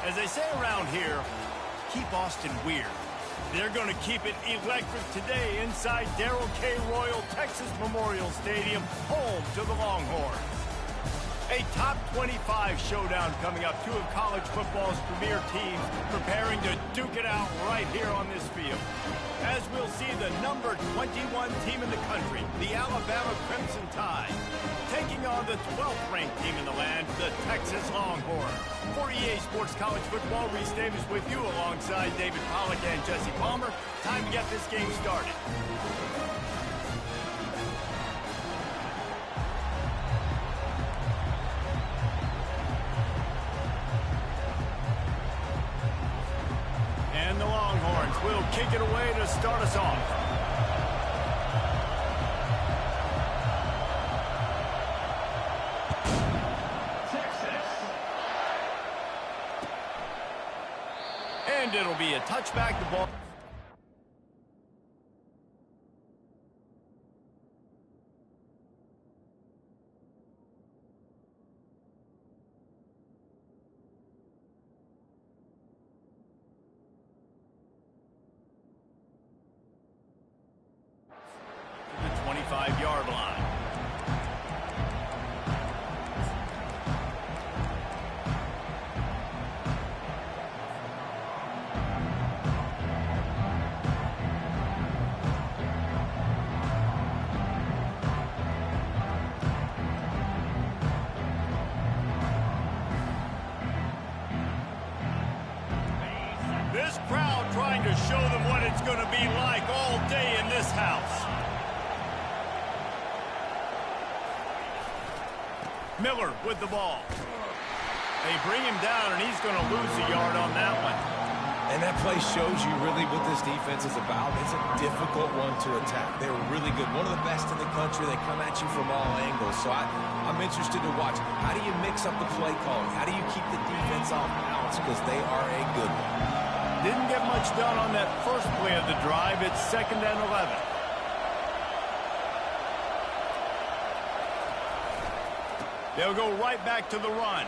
As they say around here, keep Austin weird. They're going to keep it electric today inside Darrell K. Royal Texas Memorial Stadium, home to the Longhorns. A top 25 showdown coming up. Two of college football's premier teams preparing to duke it out right here on this field. As we'll see the number 21 team in the country, the Alabama Crimson Tide, taking on the 12th ranked team in the land, the Texas Longhorns. For EA Sports College Football, Reese Davis with you alongside David Pollack and Jesse Palmer. Time to get this game started. And the Longhorns will kick it away to start us off. And it'll be a touchback. The ball. To the 25-yard line. This crowd trying to show them what it's going to be like all day in this house. Miller with the ball. They bring him down, and he's going to lose a yard on that one. And that play shows you really what this defense is about. It's a difficult one to attack. They're really good. One of the best in the country. They come at you from all angles. So I'm interested to watch. How do you mix up the play calling? How do you keep the defense off balance? Because they are a good one. Didn't get much done on that first play of the drive. It's 2nd and 11. They'll go right back to the run.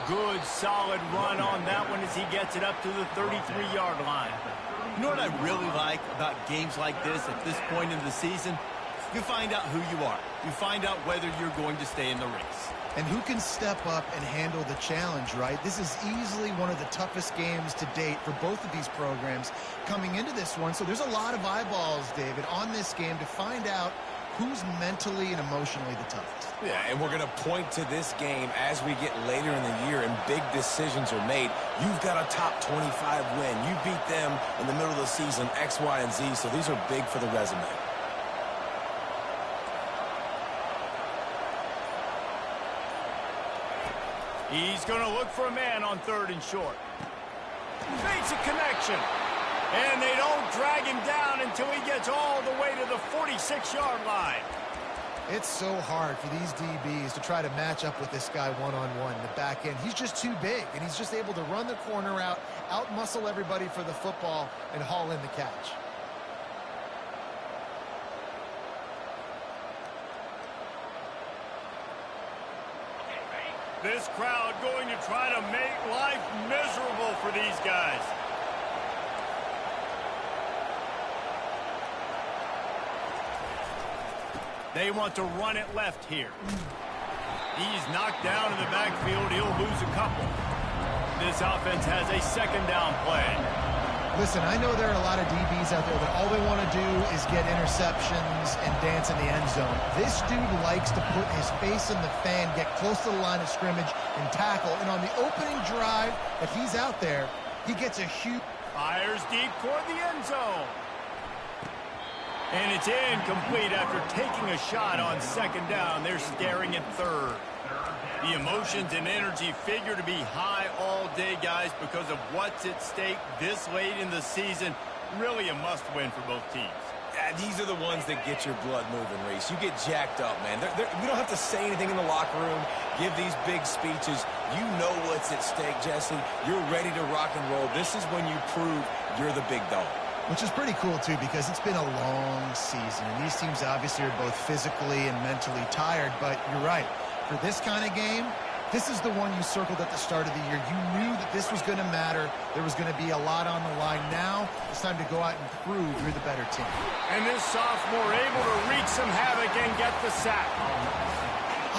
Good, solid run on that one as he gets it up to the 33-yard line. You know what I really like about games like this at this point in the season? You find out who you are. You find out whether you're going to stay in the race. And who can step up and handle the challenge, right? This is easily one of the toughest games to date for both of these programs coming into this one. So there's a lot of eyeballs, David, on this game to find out who's mentally and emotionally the toughest. Yeah, and we're going to point to this game as we get later in the year and big decisions are made. You've got a top 25 win. You beat them in the middle of the season, X, Y, and Z, so these are big for the resume. He's going to look for a man on 3rd and short. Makes a connection. And they don't drag him down until he gets all the way to the 46-yard line. It's so hard for these DBs to try to match up with this guy one-on-one in the back end. He's just too big, and he's just able to run the corner out, out-muscle everybody for the football, and haul in the catch. This crowd going to try to make life miserable for these guys. They want to run it left here. He's knocked down in the backfield. He'll lose a couple. This offense has a 2nd down play. Listen, I know there are a lot of DBs out there that all they want to do is get interceptions and dance in the end zone. This dude likes to put his face in the fan, get close to the line of scrimmage, and tackle. And on the opening drive that he's out there, he gets a huge... Fires deep toward the end zone. And it's incomplete after taking a shot on 2nd down. They're staring at 3rd. The emotions and energy figure to be high all day, guys, because of what's at stake this late in the season. Really a must-win for both teams. Yeah, these are the ones that get your blood moving, Reese. You get jacked up, man. We don't have to say anything in the locker room, give these big speeches. You know what's at stake, Jesse. You're ready to rock and roll. This is when you prove you're the big dog. Which is pretty cool, too, because it's been a long season. And these teams obviously are both physically and mentally tired. But you're right. For this kind of game, This is the one you circled at the start of the year. You knew that this was going to matter. There was going to be a lot on the line. Now it's time to go out and prove you're the better team. And this sophomore able to wreak some havoc and get the sack.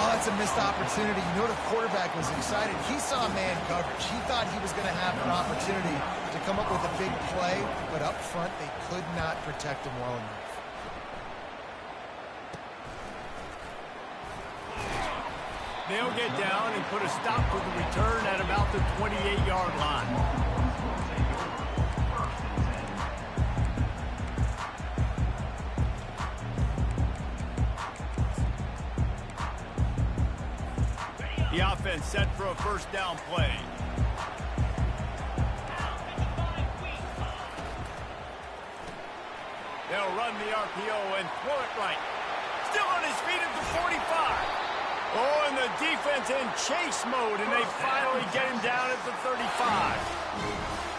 Oh, it's a missed opportunity. You know the quarterback was excited. He saw man coverage. He thought he was going to have an opportunity to come up with a big play, but up front they could not protect him well enough. They'll get down and put a stop to the return at about the 28-yard line. The offense set for a first down play. They'll run the RPO and throw it right. Still on his feet at the 45. Oh, and the defense in chase mode, and they finally get him down at the 35.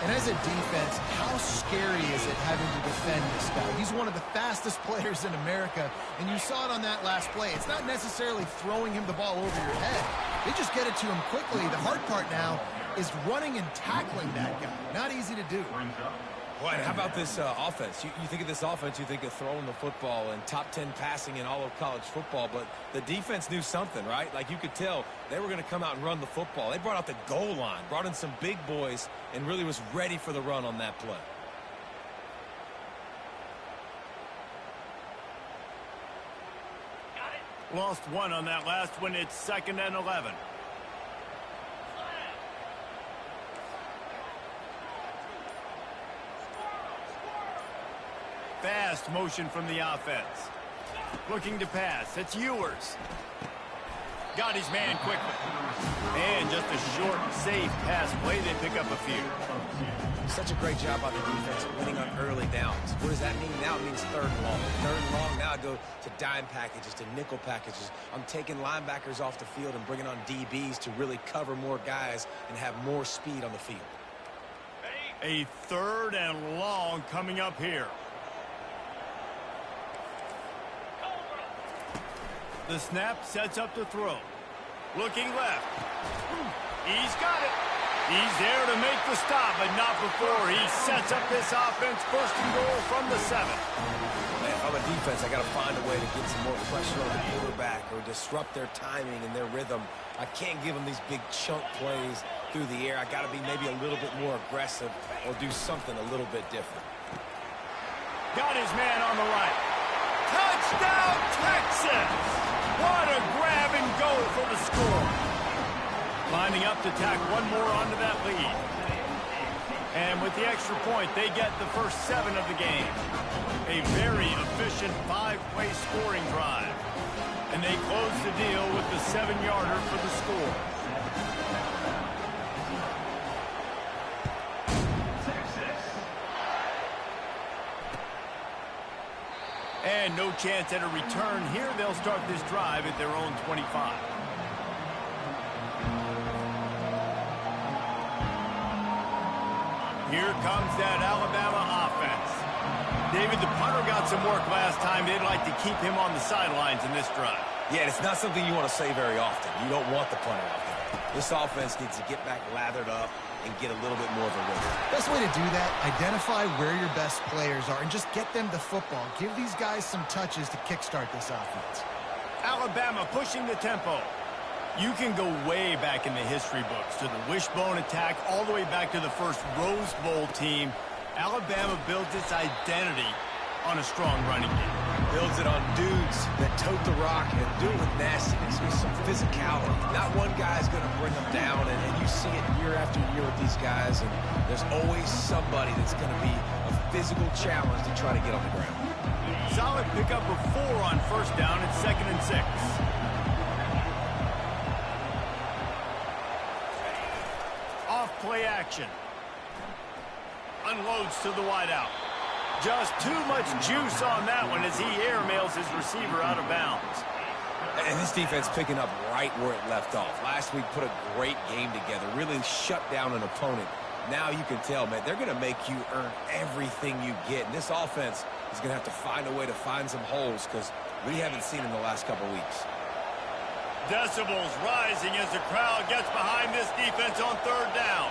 And as a defense, how scary is it having to defend this guy? He's one of the fastest players in America, and you saw it on that last play. It's not necessarily throwing him the ball over your head. They just get it to him quickly. The hard part now is running and tackling that guy. Not easy to do. Well, and how about this offense? You think of this offense, you think of throwing the football and top 10 passing in all of college football, but the defense knew something, right? Like you could tell they were going to come out and run the football. They brought out the goal line, brought in some big boys, and really was ready for the run on that play. Lost one on that last one. It's 2nd and 11. Fast motion from the offense. Looking to pass. It's Ewers. Got his man quickly. And just a short, safe pass play. They pick up a few. Such a great job by the defense winning on early downs. What does that mean? Now it means 3rd and long. 3rd and long, now I go to dime packages, to nickel packages. I'm taking linebackers off the field and bringing on DBs to really cover more guys and have more speed on the field. A 3rd and long coming up here. The snap sets up the throw. Looking left. He's got it. He's there to make the stop, but not before he sets up this offense. 1st and goal from the 7. Man, if I'm a defense, I got to find a way to get some more pressure on the quarterback or disrupt their timing and their rhythm. I can't give them these big chunk plays through the air. I got to be maybe a little bit more aggressive or do something a little bit different. Got his man on the right. Touchdown, Texas! What a grab and go for the score. Lining up to tack one more onto that lead. And with the extra point, they get the first 7 of the game. A very efficient 5-play scoring drive. And they close the deal with the 7-yarder for the score. And no chance at a return here. They'll start this drive at their own 25. Here comes that Alabama offense. David, the punter got some work last time. They'd like to keep him on the sidelines in this drive. Yeah, it's not something you want to say very often. You don't want the punter out there. This offense needs to get back lathered up and get a little bit more of a rhythm. Best way to do that, identify where your best players are and just get them the football. Give these guys some touches to kickstart this offense. Alabama pushing the tempo. You can go way back in the history books to the wishbone attack all the way back to the first Rose Bowl team. Alabama builds its identity on a strong running game. Builds it on dudes that tote the rock and do it with nastiness, with some physicality. Not one guy's going to bring them down, and you see it year after year with these guys, and there's always somebody that's going to be a physical challenge to try to get on the ground. Solid pickup of 4 on 1st down. It's 2nd and 6. Off play action. Unloads to the wideout. Just too much juice on that one as he airmails his receiver out of bounds. And this defense picking up right where it left off. Last week put a great game together, really shut down an opponent. Now you can tell, man, they're going to make you earn everything you get. And this offense is going to have to find a way to find some holes because we haven't seen in the last couple weeks. Decibels rising as the crowd gets behind this defense on third down.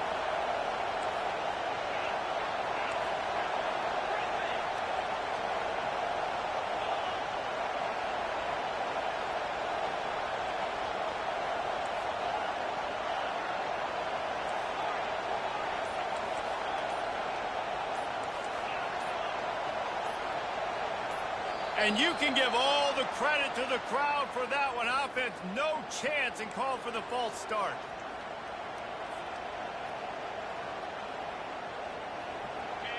And you can give all the credit to the crowd for that one. Offense, no chance, and call for the false start.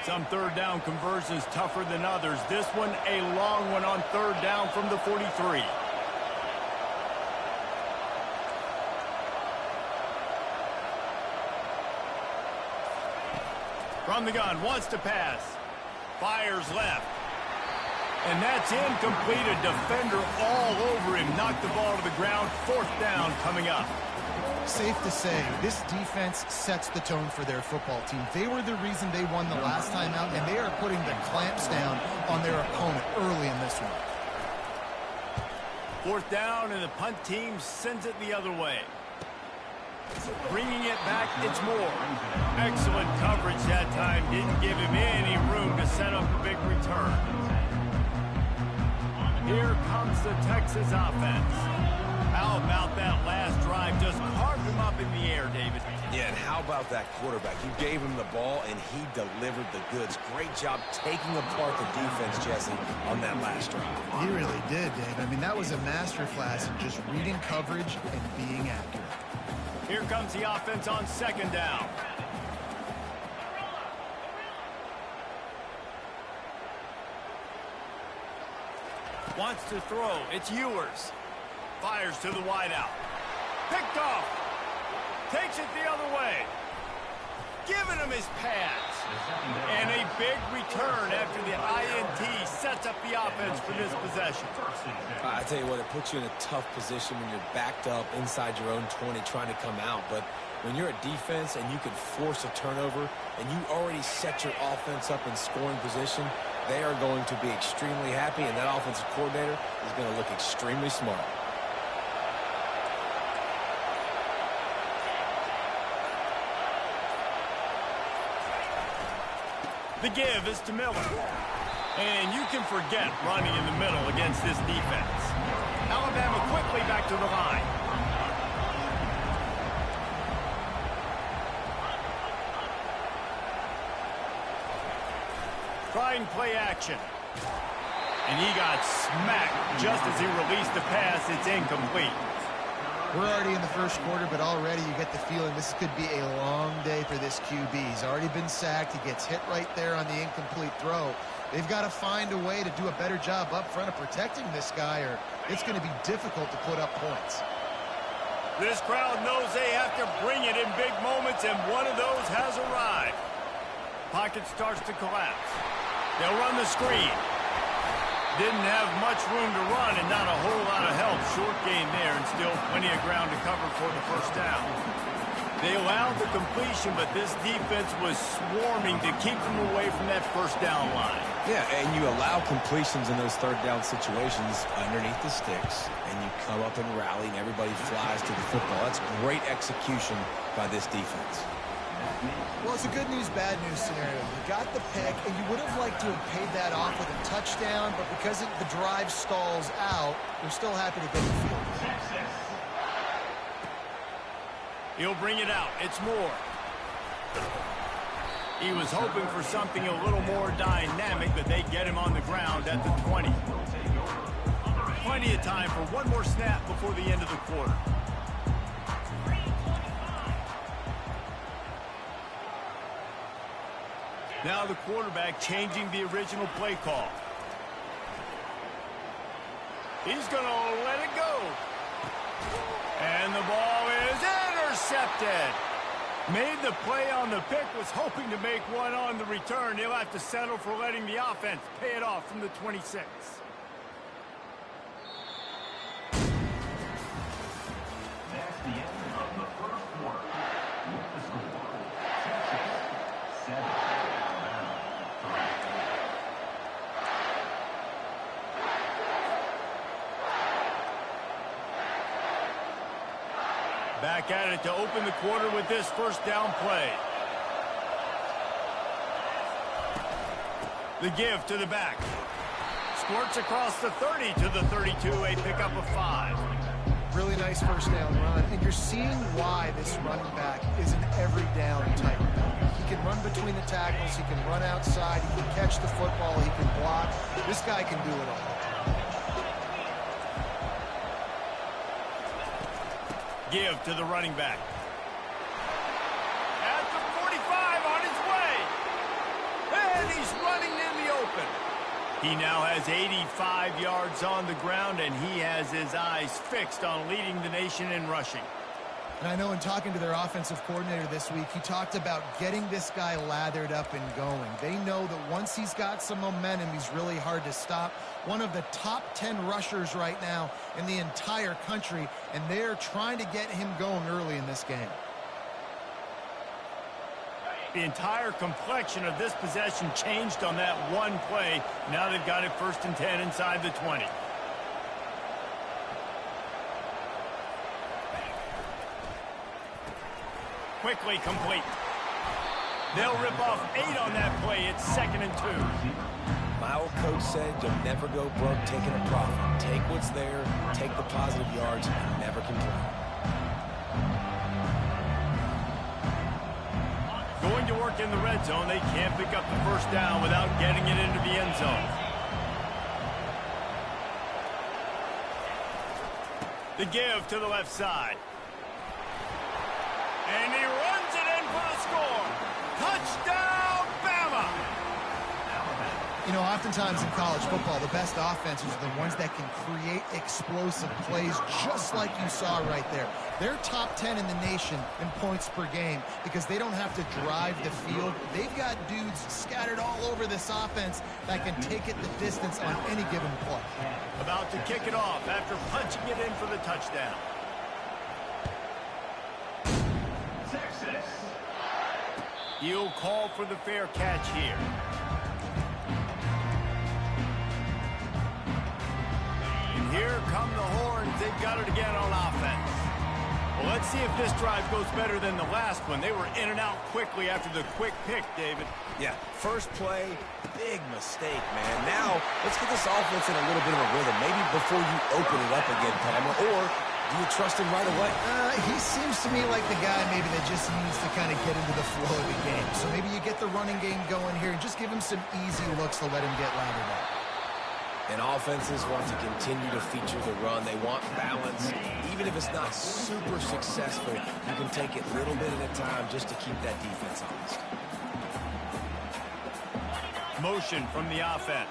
Some third down conversions tougher than others. This one a long one on third down from the 43. From the gun, wants to pass. Fires left. And that's incomplete. A defender all over him. Knocked the ball to the ground. Fourth down coming up. Safe to say, this defense sets the tone for their football team. They were the reason they won the last time out, and they are putting the clamps down on their opponent early in this one. Fourth down, and the punt team sends it the other way. Bringing it back, it's Moore. Excellent coverage that time. Didn't give him any room to set up a big return. Here comes the Texas offense. How about that last drive? Just carved him up in the air, David. Yeah, and how about that quarterback? You gave him the ball, and he delivered the goods. Great job taking apart the defense, Jesse, on that last drive. He really did, Dave. I mean, that was a masterclass in just reading coverage and being accurate. Here comes the offense on second down. Wants to throw. It's Ewers. Fires to the wideout. Picked off. Takes it the other way. Giving him his pads. And a big return after the INT sets up the offense for this possession. I tell you what, it puts you in a tough position when you're backed up inside your own 20 trying to come out. But when you're a defense and you can force a turnover and you already set your offense up in scoring position, they are going to be extremely happy, and that offensive coordinator is going to look extremely smart. The give is to Miller. And you can forget running in the middle against this defense. Alabama quickly back to the line. Trying play action. And he got smacked just as he released the pass. It's incomplete. We're already in the first quarter, but already you get the feeling this could be a long day for this QB. He's already been sacked. He gets hit right there on the incomplete throw. They've got to find a way to do a better job up front of protecting this guy, or it's going to be difficult to put up points. This crowd knows they have to bring it in big moments, and one of those has arrived. Pocket starts to collapse. They'll run the screen. Didn't have much room to run and not a whole lot of help. Short gain there and still plenty of ground to cover for the first down. They allowed the completion, but this defense was swarming to keep them away from that first down line. Yeah, and you allow completions in those third down situations underneath the sticks, and you come up and rally, and everybody flies to the football. That's great execution by this defense. Well, it's a good news, bad news scenario. You got the pick, and you would have liked to have paid that off with a touchdown, but because the drive stalls out, you're still happy to get the field. He'll bring it out. It's Moore. He was hoping for something a little more dynamic, but they get him on the ground at the 20. Plenty of time for one more snap before the end of the quarter. Now the quarterback changing the original play call. He's going to let it go. And the ball is intercepted. Made the play on the pick, was hoping to make one on the return. He'll have to settle for letting the offense pay it off from the 26. That's the end of the first quarter. With the score, Texas 7, Alabama 3. at it to open the quarter with this first down play. The give to the back. Squirts across the 30 to the 32, a pickup of 5. Really nice first down run, and you're seeing why this running back is an every down type. He can run between the tackles, he can run outside, he can catch the football, he can block. This guy can do it all. Give to the running back. At the 45 on his way. And he's running in the open. He now has 85 yards on the ground, and he has his eyes fixed on leading the nation in rushing. And I know in talking to their offensive coordinator this week, he talked about getting this guy lathered up and going. They know that once he's got some momentum, he's really hard to stop. One of the top 10 rushers right now in the entire country, and they're trying to get him going early in this game. The entire complexion of this possession changed on that one play. Now they've got it 1st and 10 inside the 20. Quickly complete. They'll rip off 8 on that play. It's 2nd and 2. My old coach said you'll never go broke taking a profit. Take what's there, take the positive yards, and never complain. Going to work in the red zone. They can't pick up the first down without getting it into the end zone. The give to the left side. And he runs it in for the score. Touchdown, Bama! You know, oftentimes in college football, the best offenses are the ones that can create explosive plays, just like you saw right there. They're top 10 in the nation in points per game because they don't have to drive the field. They've got dudes scattered all over this offense that can take it the distance on any given play. About to kick it off after punching it in for the touchdown. Texas. He'll call for the fair catch here. And here come the Horns. They've got it again on offense. Well, let's see if this drive goes better than the last one. They were in and out quickly after the quick pick, David. Yeah, first play, big mistake, man. Now, let's get this offense in a little bit of a rhythm. Maybe before you open it up again, Palmer, or do you trust him right away? He seems to me like the guy maybe that just needs to kind of get into the flow of the game. So maybe you get the running game going here and just give him some easy looks to let him get lathered up. And offenses want to continue to feature the run. They want balance. Even if it's not super successful, you can take it a little bit at a time just to keep that defense honest. Motion from the offense.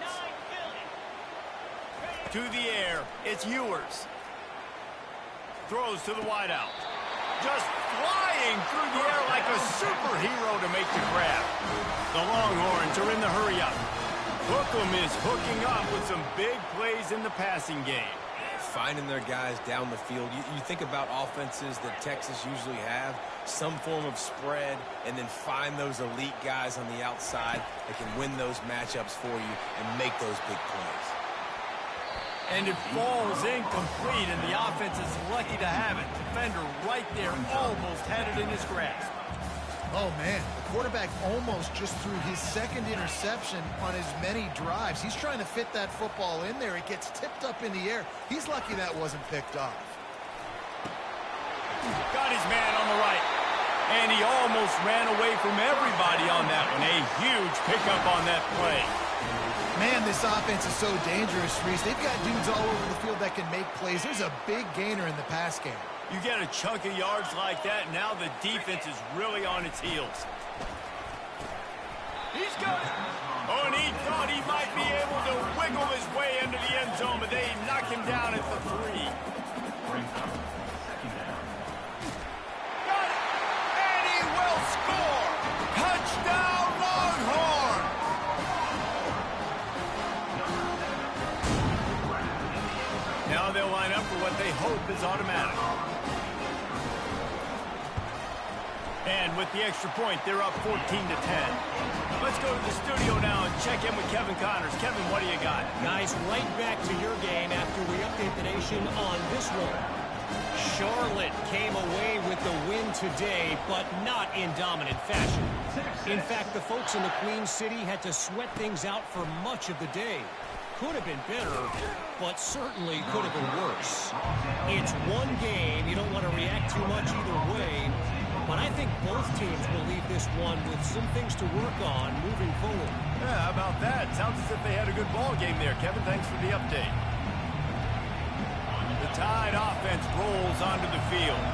To the air, it's Ewers. Throws to the wideout. Just flying through the air like a superhero to make the grab. The Longhorns are in the hurry-up. Hookem is hooking up with some big plays in the passing game. Finding their guys down the field. You think about offenses that Texas usually have, some form of spread, and then find those elite guys on the outside that can win those matchups for you and make those big plays. And it falls incomplete, and the offense is lucky to have it. Defender right there almost had it in his grasp. Oh, man, the quarterback almost just threw his second interception on as many drives. He's trying to fit that football in there. It gets tipped up in the air. He's lucky that wasn't picked off. Got his man on the right. And he almost ran away from everybody on that one. A huge pickup on that play. Man, this offense is so dangerous, Reese. They've got dudes all over the field that can make plays. There's a big gainer in the pass game. You get a chunk of yards like that, now the defense is really on its heels. He's got it. Oh, and he thought he might be able to wiggle his way into the end zone, but they knock him down at the 3. Got it. And he will score. Touchdown, Longhorns. Now they'll line up for what they hope is automatic. And with the extra point, they're up 14-10. Let's go to the studio now and check in with Kevin Connors. Kevin, what do you got? Guys, right back to your game after we update the nation on this one. Charlotte came away with the win today, but not in dominant fashion. In fact, the folks in the Queen City had to sweat things out for much of the day. Could have been better, but certainly could have been worse. It's one game. You don't want to react too much either way, but I think both teams will leave this one with some things to work on moving forward. Yeah, how about that? Sounds as if they had a good ball game there, Kevin. Thanks for the update. The Tide offense rolls onto the field.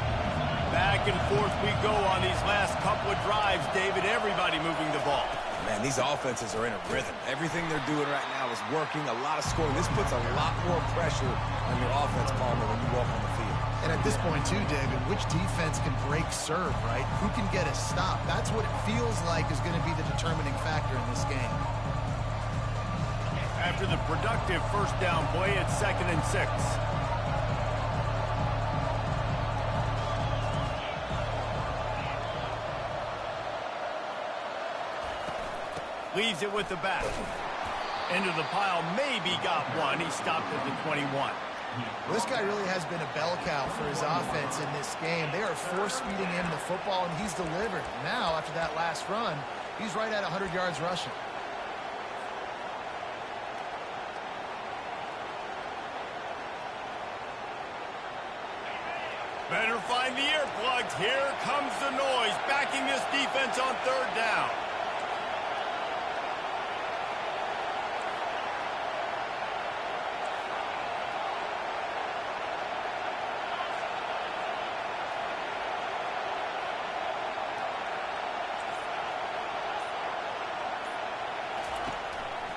Back and forth we go on these last couple of drives, David. Everybody moving the ball. Man, these offenses are in a rhythm. Everything they're doing right now is working. A lot of scoring. This puts a lot more pressure on your offense, Palmer, when you walk on the field. And at this point, too, David, which defense can break serve, right? Who can get a stop? That's what it feels like is going to be the determining factor in this game. After the productive first down play, it's 2nd and 6. Leaves it with the back. Into the pile, maybe got one. He stopped at the 21. Well, this guy really has been a bell cow for his offense in this game. They are force-feeding him the football, and he's delivered. Now, after that last run, he's right at 100 yards rushing. Better find the earplugs. Here comes the noise, backing this defense on 3rd down.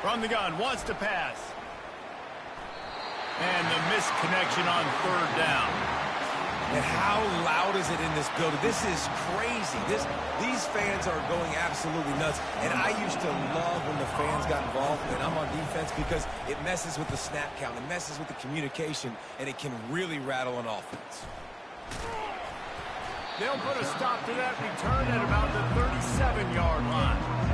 From the gun, wants to pass. And the missed connection on 3rd down. And how loud is it in this building? This is crazy. These fans are going absolutely nuts. And I used to love when the fans got involved, and I'm on defense, because it messes with the snap count. It messes with the communication, and it can really rattle an offense. They'll put a stop to that return at about the 37-yard line.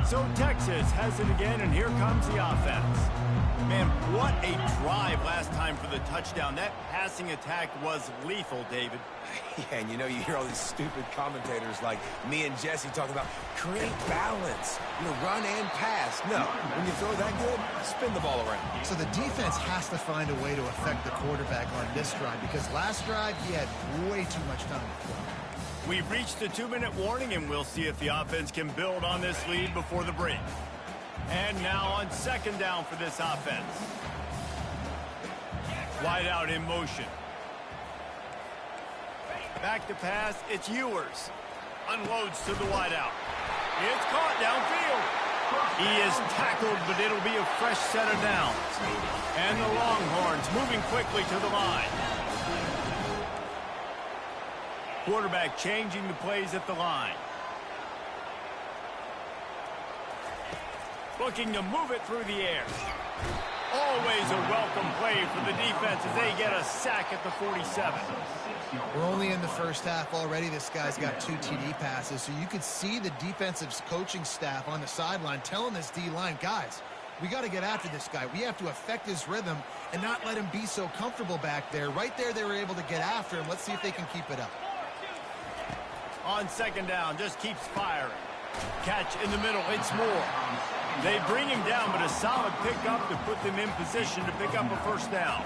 So Texas has it again, and here comes the offense. Man, what a drive last time for the touchdown. That passing attack was lethal, David. Yeah, and you know, you hear all these stupid commentators like me and Jesse talk about create balance, run and pass. No, when you throw that good, spin the ball around. So the defense has to find a way to affect the quarterback on this drive, because last drive he had way too much time to throw. We've reached the 2-minute warning, and we'll see if the offense can build on this lead before the break. And now on 2nd down for this offense. Wide out in motion. Back to pass, it's Ewers. Unloads to the wide out. It's caught downfield. He is tackled, but it'll be a fresh set of downs. And the Longhorns moving quickly to the line. Quarterback changing the plays at the line. Looking to move it through the air. Always a welcome play for the defense as they get a sack at the 47. We're only in the first half already. This guy's got 2 TD passes, so you could see the defensive coaching staff on the sideline telling this D-line, guys, we got to get after this guy. We have to affect his rhythm and not let him be so comfortable back there. Right there, they were able to get after him. Let's see if they can keep it up. On 2nd down, just keeps firing. Catch in the middle, it's Moore. They bring him down, but a solid pickup to put them in position to pick up a 1st down.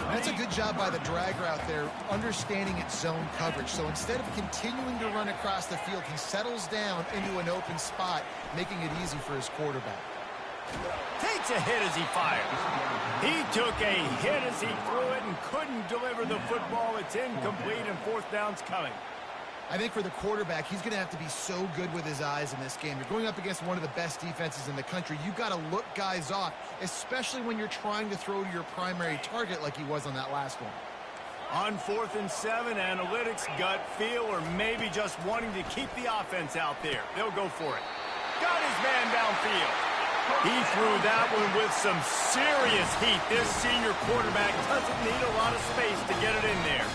That's a good job by the drag route there, understanding its zone coverage. So instead of continuing to run across the field, he settles down into an open spot, making it easy for his quarterback. Takes a hit as he fires. He took a hit as he threw it and couldn't deliver the football. It's incomplete, and 4th down's coming. I think for the quarterback, he's going to have to be so good with his eyes in this game. You're going up against one of the best defenses in the country. You've got to look guys off, especially when you're trying to throw to your primary target like he was on that last one. On 4th and 7, analytics, gut feel, or maybe just wanting to keep the offense out there. They'll go for it. Got his man downfield. He threw that one with some serious heat. This senior quarterback doesn't need a lot of space to get it in there.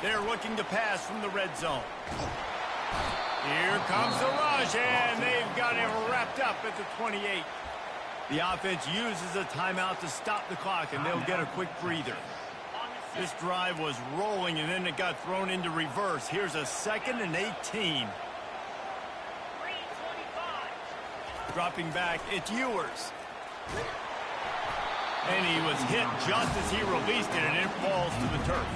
They're looking to pass from the red zone. Here comes the rush, and they've got him wrapped up at the 28. The offense uses a timeout to stop the clock, and they'll get a quick breather. This drive was rolling, and then it got thrown into reverse. Here's a 2nd and 18. Dropping back, it's Ewers. And he was hit just as he released it, and it falls to the turf.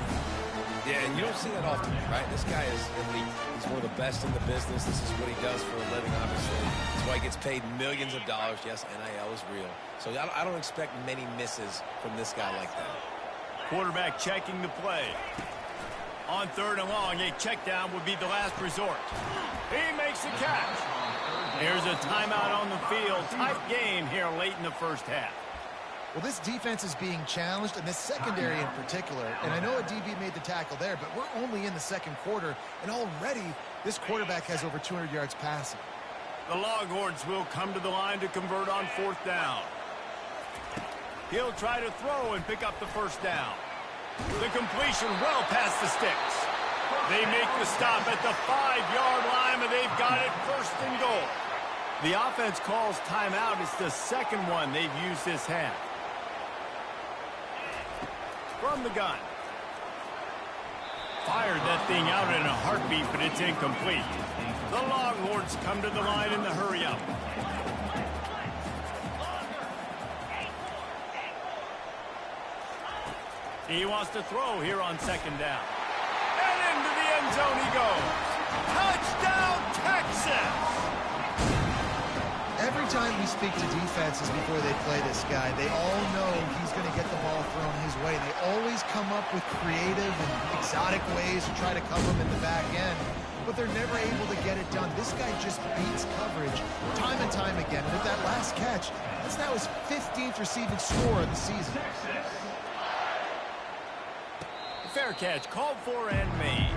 Yeah, and you don't see that often, right? This guy is elite. He's one of the best in the business. This is what he does for a living, obviously. That's why he gets paid millions of dollars. Yes, NIL is real. So I don't expect many misses from this guy like that. Quarterback checking the play. On 3rd and long, a check down would be the last resort. He makes the catch. Here's a timeout on the field. Tight game here late in the first half. Well, this defense is being challenged, and this secondary in particular. And I know a DB made the tackle there, but we're only in the 2nd quarter, and already this quarterback has over 200 yards passing. The Longhorns will come to the line to convert on 4th down. He'll try to throw and pick up the 1st down. The completion well past the sticks. They make the stop at the 5-yard line, and they've got it 1st and goal. The offense calls timeout. It's the 2nd one they've used this half. From the gun. Fired that thing out in a heartbeat, but it's incomplete. The Longhorns come to the line in the hurry-up. He wants to throw here on 2nd down. And into the end zone he goes. Touchdown, Texas! Every time we speak to defenses before they play this guy, they all know he's going to get the ball thrown his way. They always come up with creative and exotic ways to try to cover him in the back end, but they're never able to get it done. This guy just beats coverage time and time again. And with that last catch, that's now his 15th receiving score of the season. Fair catch, called for and made.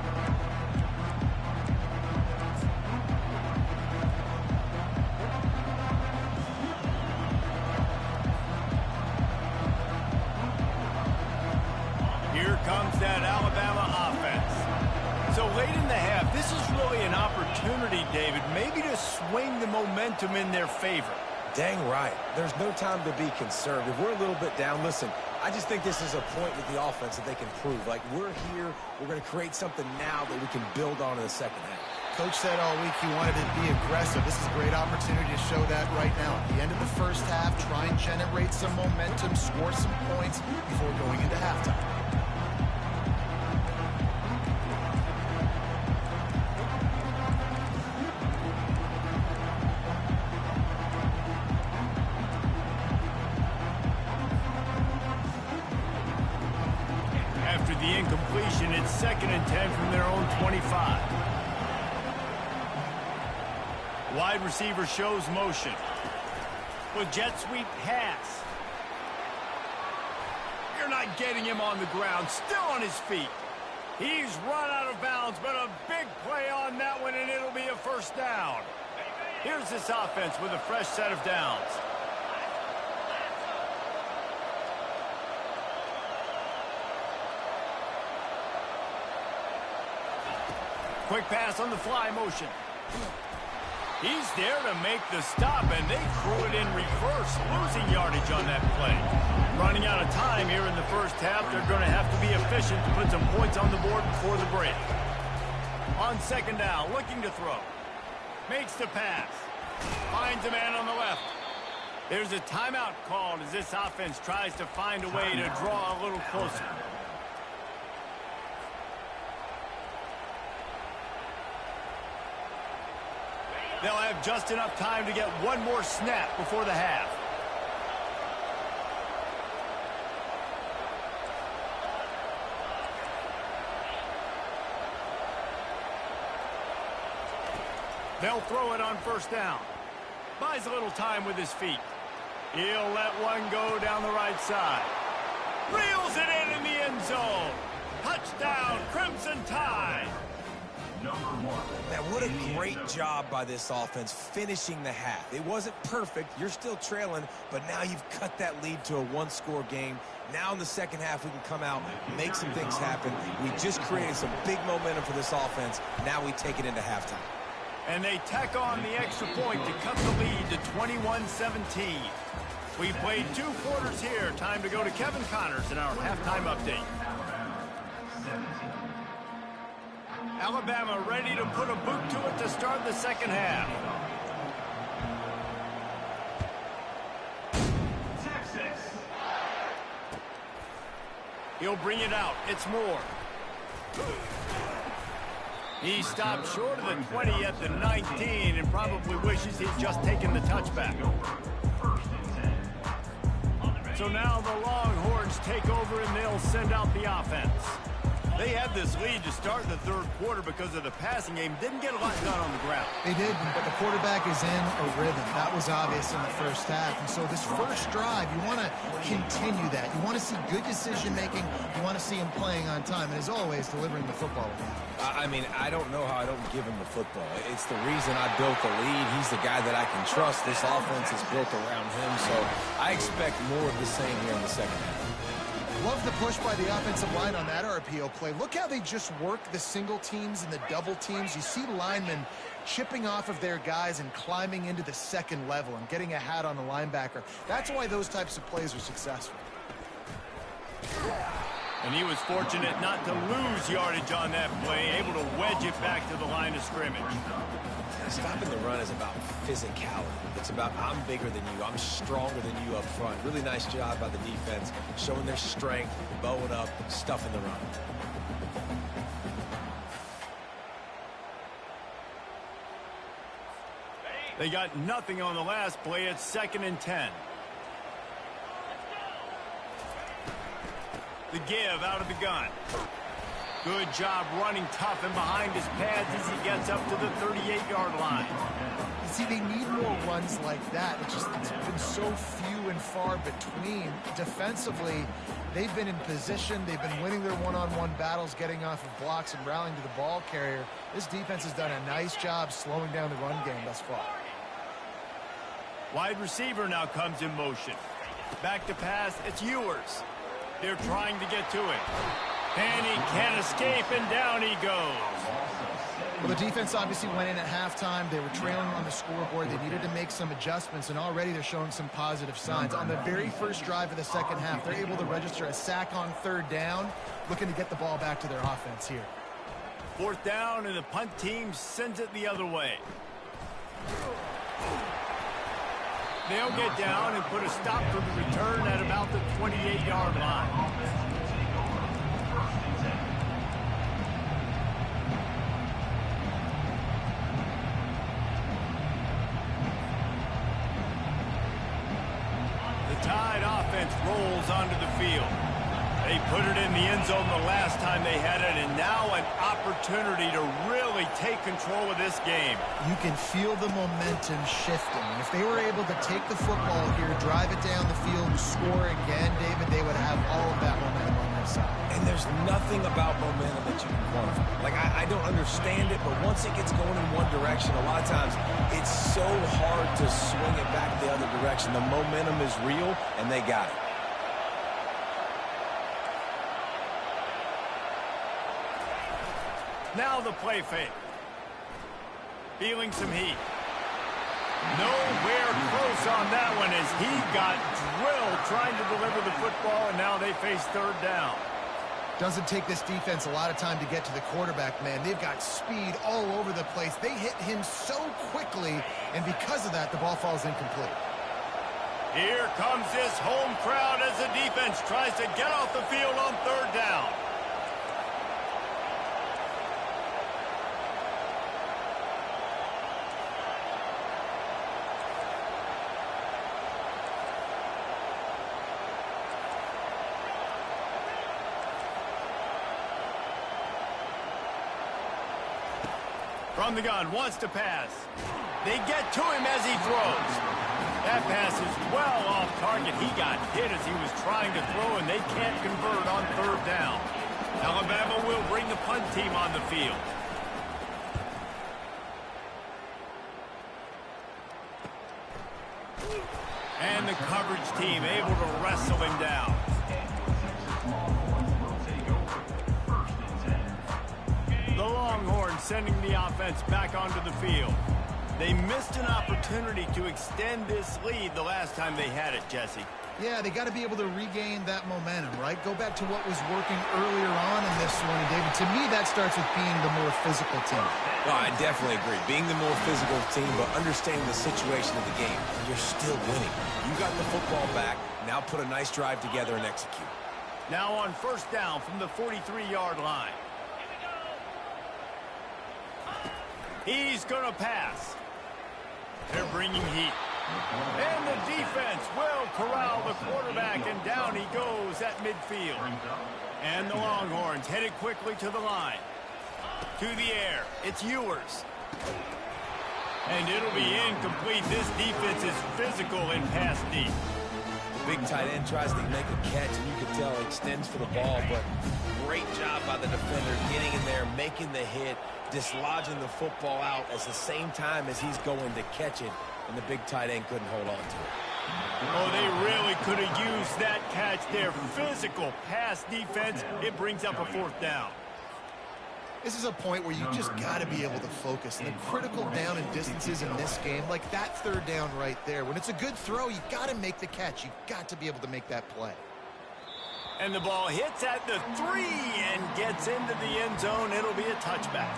Here comes that Alabama offense. So late in the half, this is really an opportunity, David, maybe to swing the momentum in their favor. Dang right. There's no time to be conservative. We're a little bit down. Listen, I just think this is a point with the offense that they can prove. Like, we're here, we're going to create something now that we can build on in the 2nd half. Coach said all week he wanted to be aggressive. This is a great opportunity to show that right now. At the end of the 1st half, try and generate some momentum, score some points before going into halftime. After the incompletion, it's 2nd and 10 from their own 25. Wide receiver shows motion. With jet sweep pass. You're not getting him on the ground, still on his feet. He's run out of bounds, but a big play on that one, and it'll be a 1st down. Here's this offense with a fresh set of downs. Quick pass on the fly motion. He's there to make the stop, and they threw it in reverse, losing yardage on that play. Running out of time here in the 1st half, they're going to have to be efficient to put some points on the board before the break. On 2nd down, looking to throw. Makes the pass. Finds a man on the left. There's a timeout called as this offense tries to find a way to draw a little closer. They'll have just enough time to get one more snap before the half. They'll throw it on 1st down. Buys a little time with his feet. He'll let one go down the right side. Reels it in the end zone. Touchdown, Crimson Tide. Man, what a great job by this offense finishing the half. It wasn't perfect. You're still trailing, but now you've cut that lead to a one-score game. Now in the second half, we can come out, make some things happen. We just created some big momentum for this offense. Now we take it into halftime. And they tack on the extra point to cut the lead to 21-17. We played 2 quarters here. Time to go to Kevin Connors in our halftime update. Alabama ready to put a boot to it to start the second half. Texas. He'll bring it out. It's Moore. He stopped short of the 20 at the 19 and probably wishes he'd just taken the touchback. So now the Longhorns take over and they'll send out the offense. They had this lead to start the third quarter because of the passing game. Didn't get a lot done on the ground. They did, but the quarterback is in a rhythm. That was obvious in the first half. And so this first drive, you want to continue that. You want to see good decision-making. You want to see him playing on time. And as always, delivering the football. I mean, I don't know how I don't give him the football. It's the reason I built the lead. He's the guy that I can trust. This offense is built around him. So I expect more of the same here in the second half. Love the push by the offensive line on that RPO play. Look how they just work the single teams and the double teams. You see linemen chipping off of their guys and climbing into the second level and getting a hat on the linebacker. That's why those types of plays are successful. And he was fortunate not to lose yardage on that play, able to wedge it back to the line of scrimmage. Stopping the run is about physicality. It's about I'm bigger than you. I'm stronger than you up front. Really nice job by the defense, showing their strength, bowing up, stuffing the run. They got nothing on the last play. It's 2nd and 10. The give out of the gun. Good job running tough and behind his pads as he gets up to the 38-yard line. You see, they need more runs like that. It's been so few and far between. Defensively, they've been in position. They've been winning their one-on-one battles, getting off of blocks and rallying to the ball carrier. This defense has done a nice job slowing down the run game thus far. Wide receiver now comes in motion. Back to pass, it's Ewers. They're trying to get to it. And he can't escape, and down he goes. Well, the defense obviously went in at halftime. They were trailing on the scoreboard. They needed to make some adjustments, and already they're showing some positive signs. On the very first drive of the second half, they're able to register a sack on 3rd down, looking to get the ball back to their offense here. 4th down, and the punt team sends it the other way. They'll get down and put a stop to the return at about the 28-yard line. Tide offense rolls onto the field. They put it in the end zone the last time they had it, and now an opportunity to really take control of this game. You can feel the momentum shifting. If they were able to take the football here, drive it down the field, and score again, David, they would have all of that momentum on their side. And there's nothing about momentum that you can quantify. Like, I don't understand it, but once it gets going in one direction, a lot of times it's so hard to swing it back the other direction. The momentum is real, and they got it. Now the play fake. Feeling some heat. Nowhere close on that one as he got drilled trying to deliver the football, and now they face 3rd down. Doesn't take this defense a lot of time to get to the quarterback, man. They've got speed all over the place. They hit him so quickly, and because of that, the ball falls incomplete. Here comes this home crowd as the defense tries to get off the field on 3rd down. From the gun, wants to pass. They get to him as he throws. That pass is well off target. He got hit as he was trying to throw, and they can't convert on 3rd down. Alabama will bring the punt team on the field. And the coverage team able to wrestle him down. The Longhorns sending the offense back onto the field. They missed an opportunity to extend this lead the last time they had it, Jesse. Yeah, they got to be able to regain that momentum, right? Go back to what was working earlier on in this one. And David, to me, that starts with being the more physical team. Well, I definitely agree. Being the more physical team, but understanding the situation of the game. You're still winning. You got the football back. Now put a nice drive together and execute. Now on first down from the 43-yard line. He's going to pass. They're bringing heat. And the defense will corral the quarterback, and down he goes at midfield. And the Longhorns headed quickly to the line. To the air. It's Ewers. And it'll be incomplete. This defense is physical in pass deep. The big tight end tries to make a catch, and you can tell he extends for the ball, but great job by the defender getting in there, making the hit, dislodging the football out at the same time as he's going to catch it, and the big tight end couldn't hold on to it. Oh, they really could have used that catch there. Physical pass defense. It brings up a fourth down. This is a point where you just got to be able to focus. And the critical down and distances in this game, like that third down right there, when it's a good throw, you got to make the catch. You've got to be able to make that play. And the ball hits at the 3 and gets into the end zone. It'll be a touchback.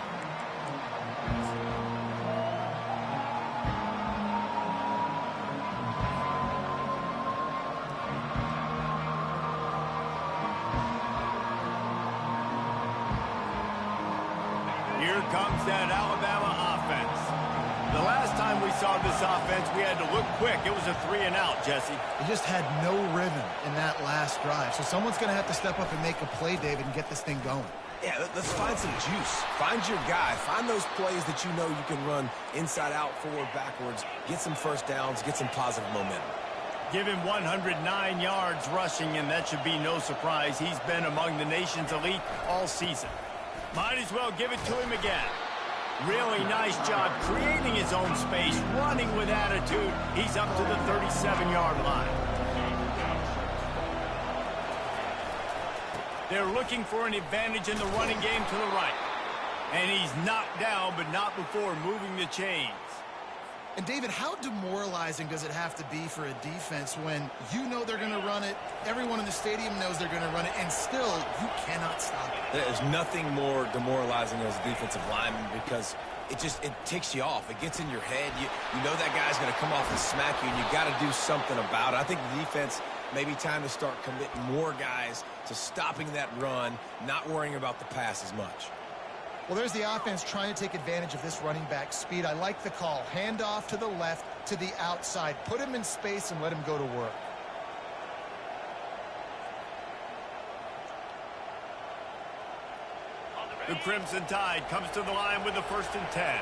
Here comes that Alabama offense. The last time we saw this offense, we had to look quick. It was a 3-and-out, Jesse. They just had no rhythm in that last drive. So someone's going to have to step up and make a play, David, and get this thing going. Yeah, let's find some juice. Find your guy. Find those plays that you know you can run inside out, forward, backwards. Get some first downs. Get some positive momentum. Give him 109 yards rushing, and that should be no surprise. He's been among the nation's elite all season. Might as well give it to him again. Really nice job creating his own space, running with attitude. He's up to the 37-yard line. They're looking for an advantage in the running game to the right. And he's knocked down, but not before moving the chains. And, David, how demoralizing does it have to be for a defense when you know they're going to run it, everyone in the stadium knows they're going to run it, and still you cannot stop it? There's nothing more demoralizing as a defensive lineman because it ticks you off. It gets in your head. You know that guy's going to come off and smack you, and you got to do something about it. I think the defense maybe time to start committing more guys to stopping that run, not worrying about the pass as much. Well, there's the offense trying to take advantage of this running back speed. I like the call. Hand off to the left, to the outside. Put him in space and let him go to work. The Crimson Tide comes to the line with the 1st and 10.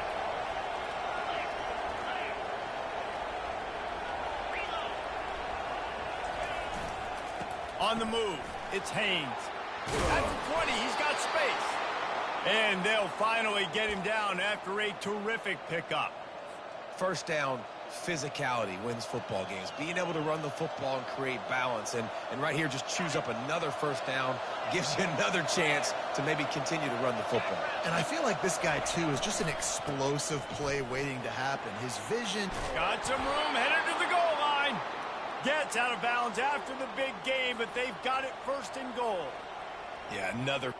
On the move, it's Haynes. At the 20, he's got space. And they'll finally get him down after a terrific pickup. First down, physicality wins football games. Being able to run the football and create balance. And right here, just choose up another first down. Gives you another chance to maybe continue to run the football. And I feel like this guy, too, is just an explosive play waiting to happen. His vision. Got some room, headed to the goal line. Gets out of bounds after the big game, but they've got it 1st and goal. Yeah, another.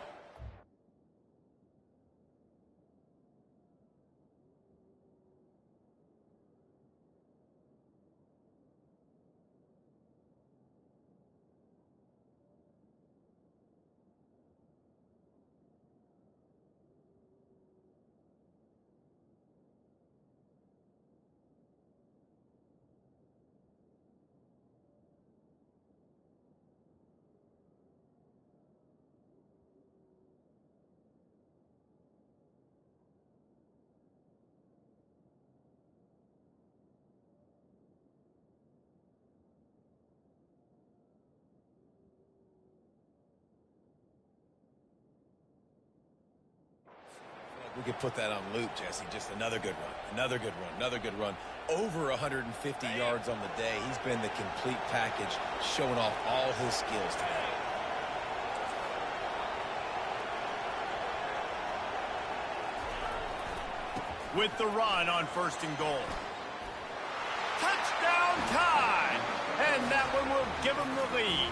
We could put that on loop, Jesse. Just another good run, another good run, another good run. Over 150 yards on the day. He's been the complete package, showing off all his skills today. With the run on 1st and goal. Touchdown time! And that one will give him the lead.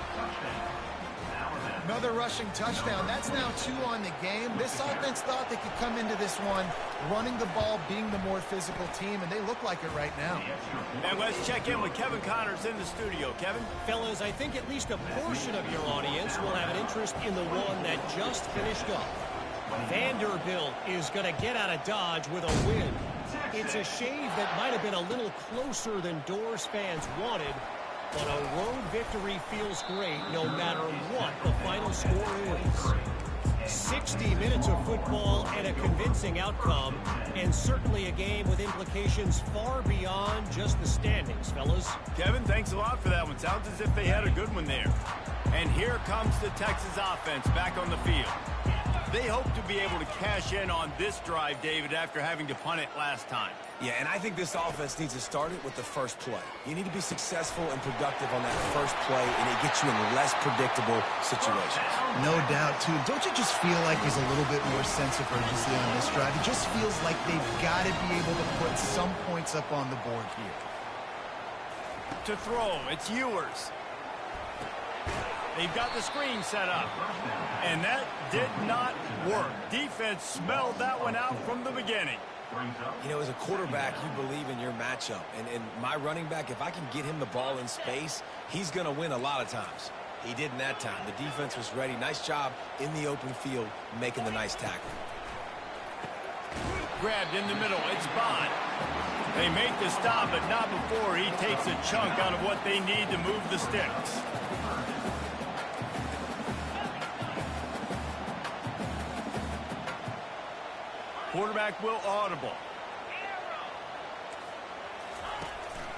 Another rushing touchdown. That's now 2 on the game. This offense thought they could come into this one running the ball, being the more physical team, and they look like it right now. And let's check in with Kevin Connors in the studio. Kevin? Fellas, I think at least a portion of your audience will have an interest in the one that just finished up. Vanderbilt is going to get out of Dodge with a win. It's a shave that might have been a little closer than Doors fans wanted, but a road victory feels great no matter what the final score is. 60 minutes of football and a convincing outcome, and certainly a game with implications far beyond just the standings, fellas. Kevin, thanks a lot for that one. Sounds as if they had a good one there. And here comes the Texas offense back on the field. They hope to be able to cash in on this drive, David, after having to punt it last time. Yeah, and I think this offense needs to start it with the first play. You need to be successful and productive on that first play, and it gets you in less predictable situations. No doubt, too. Don't you just feel like there's a little bit more sense of urgency on this drive? It just feels like they've got to be able to put some points up on the board here. To throw, it's Ewers. They've got the screen set up. And that did not work. Defense smelled that one out from the beginning. You know, as a quarterback, you believe in your matchup. And my running back, if I can get him the ball in space, he's going to win a lot of times. He did in that time. The defense was ready. Nice job in the open field making the nice tackle. Grabbed in the middle. It's Bond. They make the stop, but not before he takes a chunk out of what they need to move the sticks. Quarterback will audible.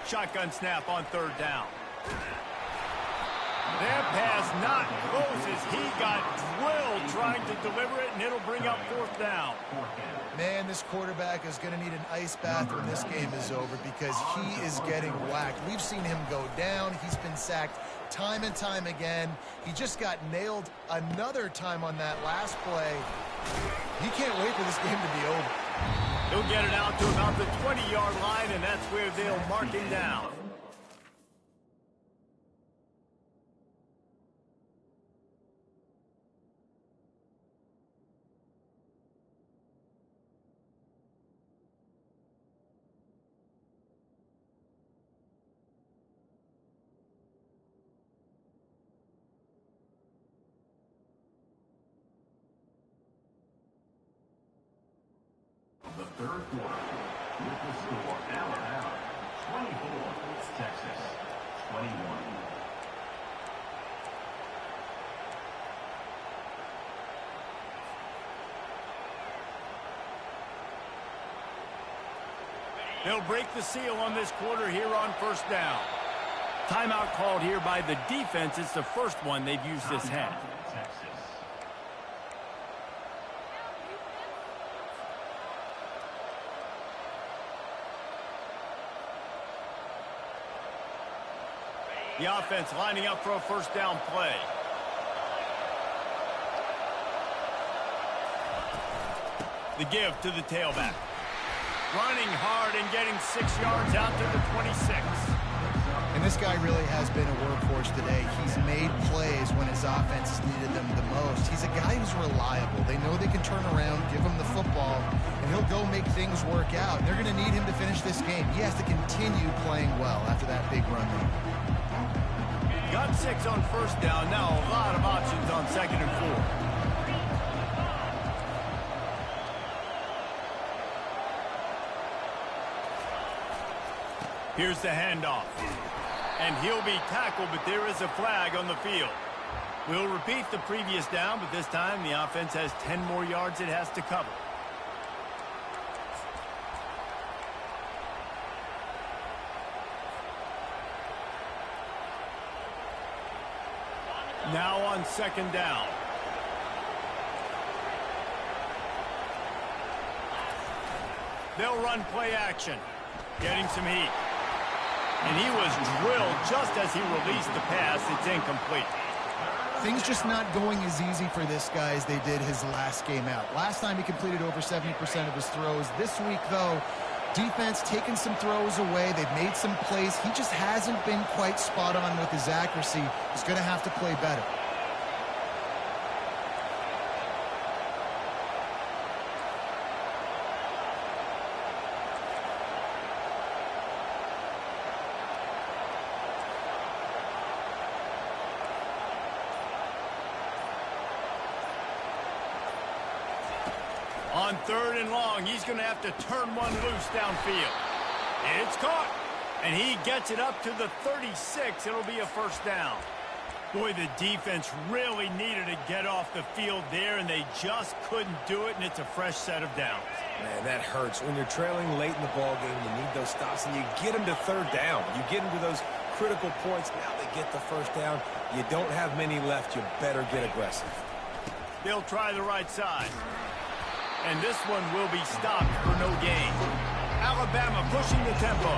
Shotgun snap on 3rd down. That pass not close as he got drilled trying to deliver it, and it'll bring up 4th down. Man, this quarterback is going to need an ice bath when this game is over because he is getting whacked. We've seen him go down. He's been sacked time and time again. He just got nailed another time on that last play. He can't wait for this game to be over. He'll get it out to about the 20-yard line, and that's where they'll mark him down. The 3rd quarter, with the score Alabama 24, Texas 21. They'll break the seal on this quarter here on 1st down. Timeout called here by the defense. It's the first one they've used this half. Texas. The offense lining up for a 1st down play. The give to the tailback. Running hard and getting 6 yards out to the 26. And this guy really has been a workhorse today. He's made plays when his offense has needed them the most. He's a guy who's reliable. They know they can turn around, give him the football, and he'll go make things work out. They're going to need him to finish this game. He has to continue playing well after that big run there. Got 6 on 1st down. Now a lot of options on 2nd and 4. Here's the handoff. And he'll be tackled, but there is a flag on the field. We'll repeat the previous down, but this time the offense has 10 more yards it has to cover. Now on 2nd down. They'll run play action. Getting some heat. And he was drilled just as he released the pass. It's incomplete. Things just not going as easy for this guy as they did his last game out. Last time he completed over 70% of his throws. This week, though, defense taking some throws away. They've made some plays. He just hasn't been quite spot on with his accuracy. He's going to have to play better. On 3rd and long, he's going to have to turn one loose downfield. It's caught, and he gets it up to the 36. It'll be a first down. Boy, the defense really needed to get off the field there, and they just couldn't do it, and it's a fresh set of downs. Man, that hurts. When you're trailing late in the ball game, you need those stops, and you get them to 3rd down. You get them to those critical points. Now they get the first down. You don't have many left. You better get aggressive. They'll try the right side. And this one will be stopped for no gain. Alabama pushing the tempo.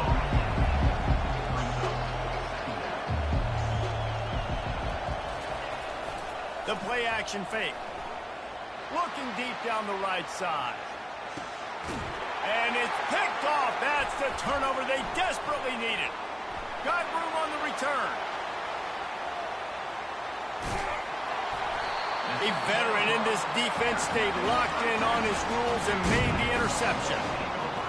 The play action fake. Looking deep down the right side. And it's picked off. That's the turnover they desperately needed. Got room on the return. A veteran in this defense stayed locked in on his rules and made the interception.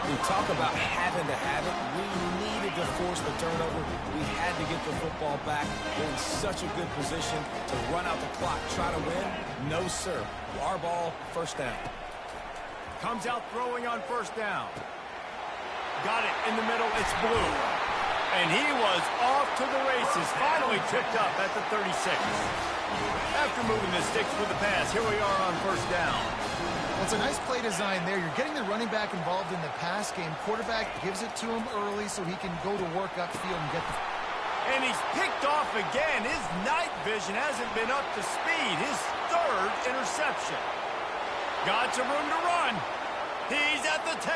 We talk about having to have it. We needed to force the turnover. We had to get the football back. We're in such a good position to run out the clock, try to win. No, sir. Our ball, first down. Comes out throwing on first down. Got it in the middle. It's Blue. And he was off to the races. Finally tripped up at the 36. After moving the sticks with the pass, here we are on first down. Well, it's a nice play design there. You're getting the running back involved in the pass game. Quarterback gives it to him early so he can go to work upfield and get the... And he's picked off again. His night vision hasn't been up to speed. His 3rd interception. Got some room to run. He's at the 10.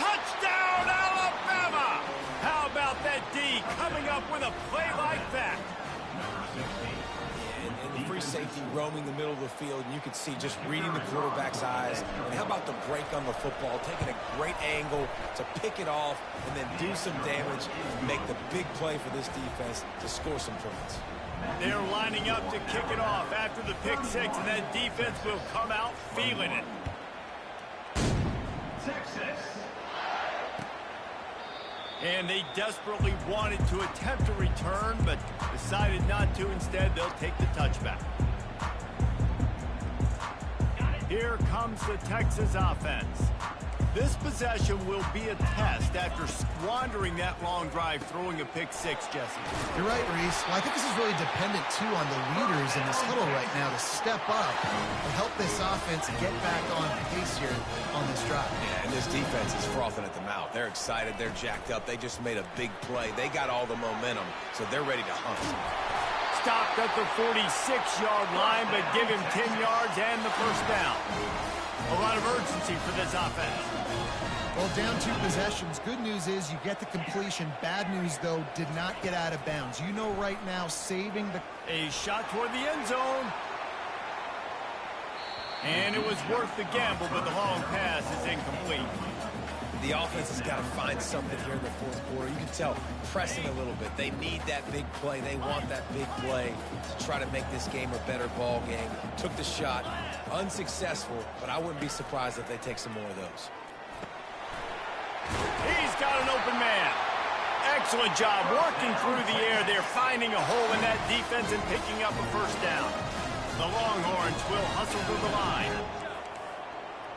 Touchdown, Alabama! How about that D coming up with a play like that? And the free safety roaming the middle of the field, and you could see just reading the quarterback's eyes. And how about the break on the football, taking a great angle to pick it off and then do some damage and make the big play for this defense to score some points. They're lining up to kick it off after the pick 6, and that defense will come out feeling it. Texas. And they desperately wanted to attempt a return, but decided not to. Instead, they'll take the touchback. Here comes the Texas offense. This possession will be a test after squandering that long drive throwing a pick 6, Jesse. You're right, Reese. Well, I think this is really dependent, too, on the leaders in this huddle right now to step up and help this offense get back on pace here on this drive. Yeah, and this defense is frothing at the mouth. They're excited. They're jacked up. They just made a big play. They got all the momentum, so they're ready to hunt. Stopped at the 46-yard line, but give him 10 yards and the first down. A lot of urgency for this offense. Well, down 2 possessions. Good news is you get the completion. Bad news, though, did not get out of bounds. You know right now, saving the... A shot toward the end zone. And it was worth the gamble, but the long pass is incomplete. The offense has got to find something here in the 4th quarter. You can tell pressing a little bit. They need that big play. They want that big play to try to make this game a better ball game. Took the shot. Unsuccessful, but I wouldn't be surprised if they take some more of those. He's got an open man. Excellent job working through the air there, finding a hole in that defense and picking up a first down. The Longhorns will hustle to the line.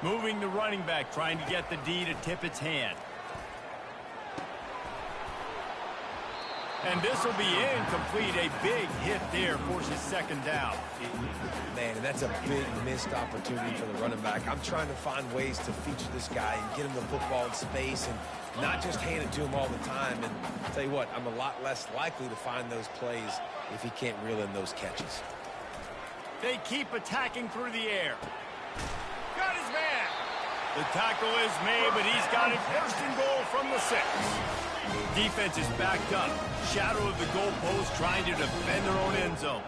Moving the running back, trying to get the D to tip its hand. And this will be incomplete. A big hit there forces 2nd down. Man, and that's a big missed opportunity for the running back. I'm trying to find ways to feature this guy and get him the football in space and not just hand it to him all the time. And I'll tell you what, I'm a lot less likely to find those plays if he can't reel in those catches. They keep attacking through the air. Got his man. The tackle is made, but he's got it first and goal from the 6. Defense is backed up. Shadow of the goalpost trying to defend their own end zone.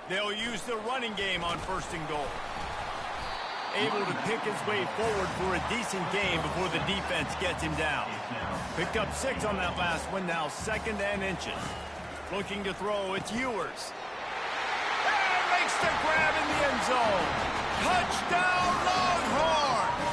They'll use the running game on first and goal. Able to pick his way forward for a decent game before the defense gets him down. Picked up 6 on that last one, now 2nd and inches. Looking to throw, it's Ewers. And makes the grab in the end zone. Touchdown, Longhorns!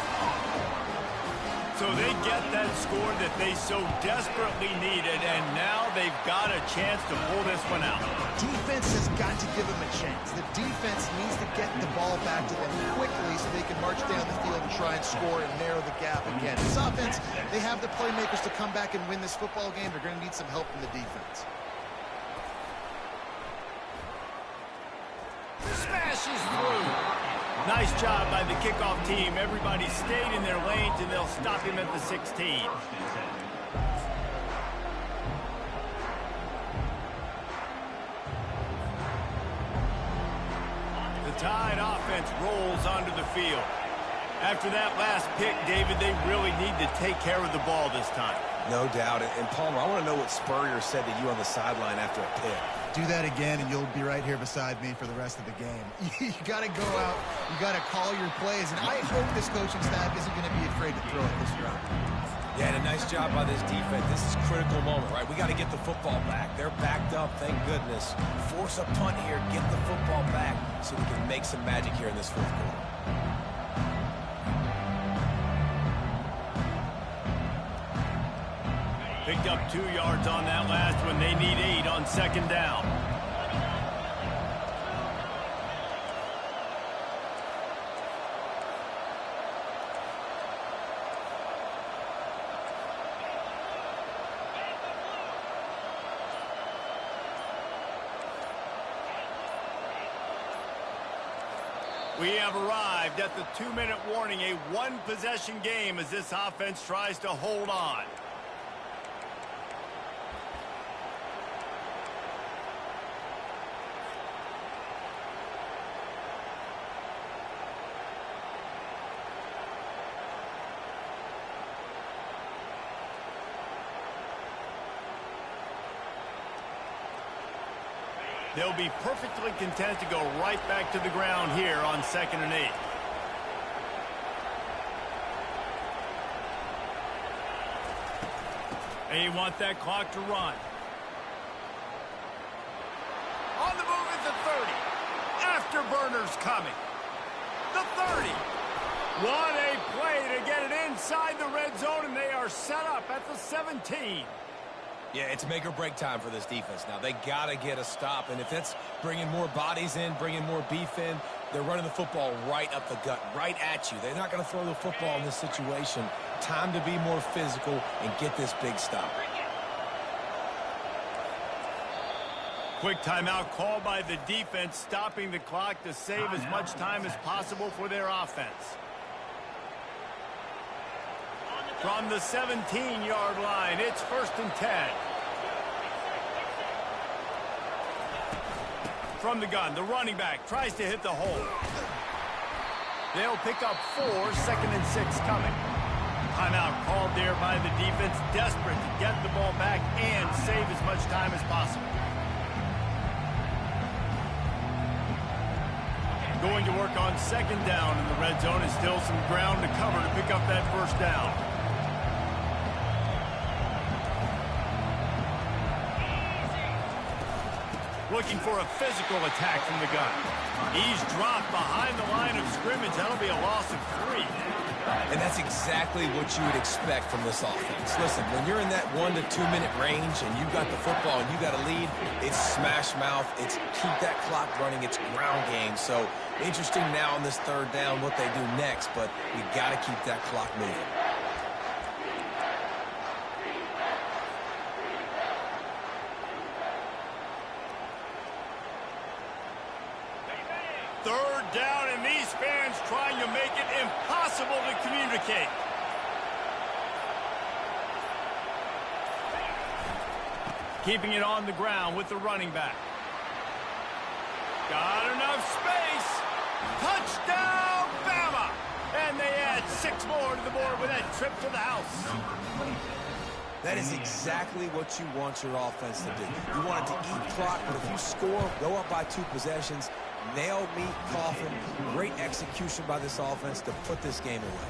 So they get that score that they so desperately needed, and now they've got a chance to pull this one out. Defense has got to give them a chance. The defense needs to get the ball back to them quickly so they can march down the field and try and score and narrow the gap again. This offense, they have the playmakers to come back and win this football game. They're going to need some help from the defense. Smashes through. Nice job by the kickoff team. Everybody stayed in their lanes, and they'll stop him at the 16. The Tide offense rolls onto the field. After that last pick, David, they really need to take care of the ball this time. No doubt. And Palmer, I want to know what Spurrier said to you on the sideline after a pick. Do that again, and you'll be right here beside me for the rest of the game. You got to go out. You got to call your plays, and I hope this coaching staff isn't going to be afraid to throw it this round. Yeah, and a nice job by this defense. This is a critical moment, right? We got to get the football back. They're backed up, thank goodness. Force a punt here, get the football back so we can make some magic here in this 4th quarter. Picked up 2 yards on that last one. They need 8 on 2nd down. We have arrived at the 2-minute warning, a 1-possession game as this offense tries to hold on. They'll be perfectly content to go right back to the ground here on 2nd and 8. They want that clock to run. On the move at the 30. Afterburners coming. The 30. What a play to get it inside the red zone, and they are set up at the 17. Yeah, it's make or break time for this defense now. They got to get a stop, and if that's bringing more bodies in, bringing more beef in, they're running the football right up the gut, right at you. They're not going to throw the football in this situation. Time to be more physical and get this big stop. Quick timeout called by the defense, stopping the clock to save as much time as possible for their offense. From the 17-yard line, it's 1st and 10. From the gun, the running back tries to hit the hole. They'll pick up 4, 2nd and 6 coming. Timeout called there by the defense, desperate to get the ball back and save as much time as possible. Going to work on 2nd down in the red zone, and still some ground to cover to pick up that 1st down. Looking for a physical attack from the gun. He's dropped behind the line of scrimmage. That'll be a loss of 3. And that's exactly what you would expect from this offense. Listen, when you're in that 1 to 2 minute range and you got the football and you got a lead, it's smash mouth, it's keep that clock running, it's ground game. So interesting now on this 3rd down what they do next, but we got to keep that clock moving. Down, and these fans trying to make it impossible to communicate. Keeping it on the ground with the running back. Got enough space. Touchdown, Bama! 6 more to the board with that trip to the house. That is exactly what you want your offense to do. You want it to eat clock, but if you score, go up by 2 possessions, nail, meet, coffin. Great execution by this offense to put this game away.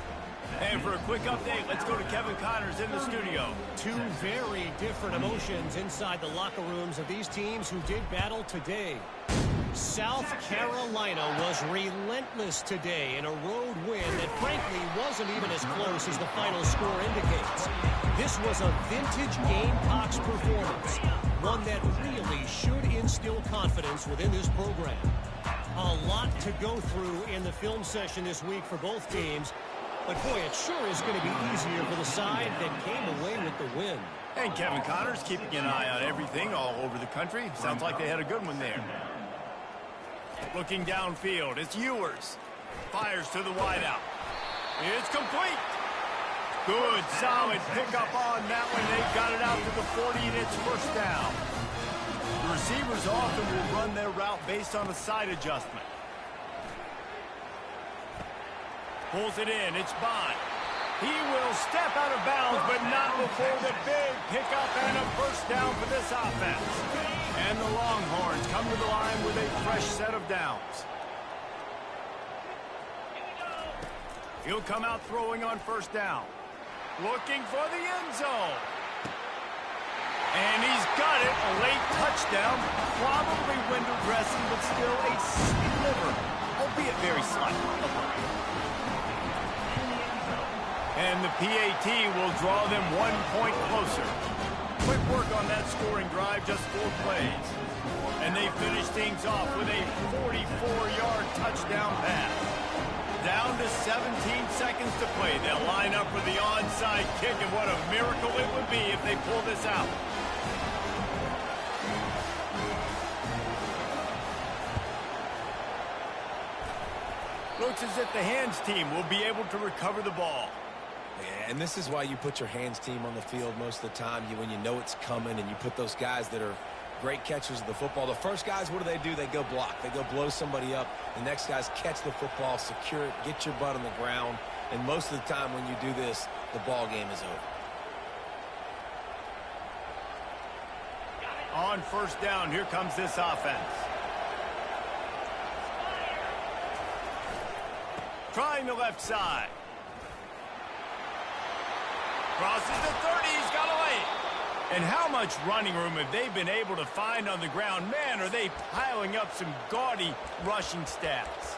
And for a quick update, let's go to Kevin Connors in the studio. 2 very different emotions inside the locker rooms of these teams who did battle today. South Carolina was relentless today in a road win that frankly wasn't even as close as the final score indicates. This was a vintage Gamecocks performance, one that really should instill confidence within this program. A lot to go through in the film session this week for both teams, but boy, it sure is going to be easier for the side that came away with the win. And Kevin Connors keeping an eye on everything all over the country. Sounds like they had a good one there. Looking downfield, it's Ewers. Fires to the wideout. It's complete. Good, solid pickup on that one. They got it out to the 40, and it's first down. The receivers often will run their route based on a side adjustment. Pulls it in, it's Bond. He will step out of bounds, but not before the big pickup and a first down for this offense. And the Longhorns come to the line with a fresh set of downs. He'll come out throwing on first down. Looking for the end zone. And he's got it, a late touchdown. Probably window dressing, but still a sliver, albeit very slight. And the PAT will draw them 1 point closer. Quick work on that scoring drive, just 4 plays. And they finish things off with a 44-yard touchdown pass. Down to 17 seconds to play. They'll line up for the onside kick, and what a miracle it would be if they pull this out. Looks as if the hands team will be able to recover the ball. Yeah, and this is why you put your hands team on the field most of the time. When you know it's coming, and you put those guys that are great catchers of the football. The first guys, what do? They go block. They go blow somebody up. The next guys catch the football, secure it, get your butt on the ground. And most of the time when you do this, the ball game is over. On first down, here comes this offense. Trying the left side. Crosses the 30, he's got away. And how much running room have they been able to find on the ground? Man, are they piling up some gaudy rushing stats.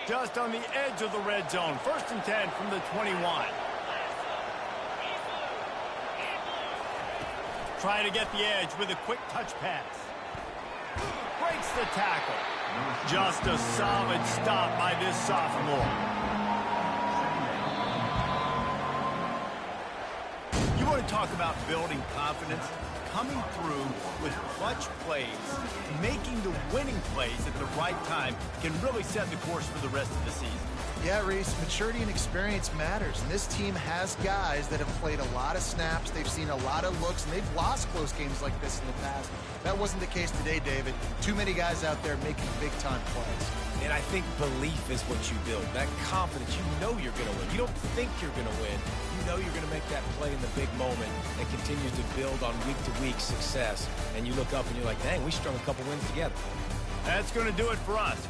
Just on the edge of the red zone. 1st and 10 from the 21. Trying to get the edge with a quick touch pass. Breaks the tackle. Just a solid stop by this sophomore. You want to talk about building confidence? Coming through with clutch plays, making the winning plays at the right time can really set the course for the rest of the season. Yeah, Reese, maturity and experience matters, and this team has guys that have played a lot of snaps. They've seen a lot of looks, and they've lost close games like this in the past. That wasn't the case today, David. Too many guys out there making big-time plays. And I think belief is what you build. That confidence, you know you're going to win. You don't think you're going to win. You know you're going to make that play in the big moment and continue to build on week-to-week success. And you look up and you're like, dang, we strung a couple wins together. That's going to do it for us.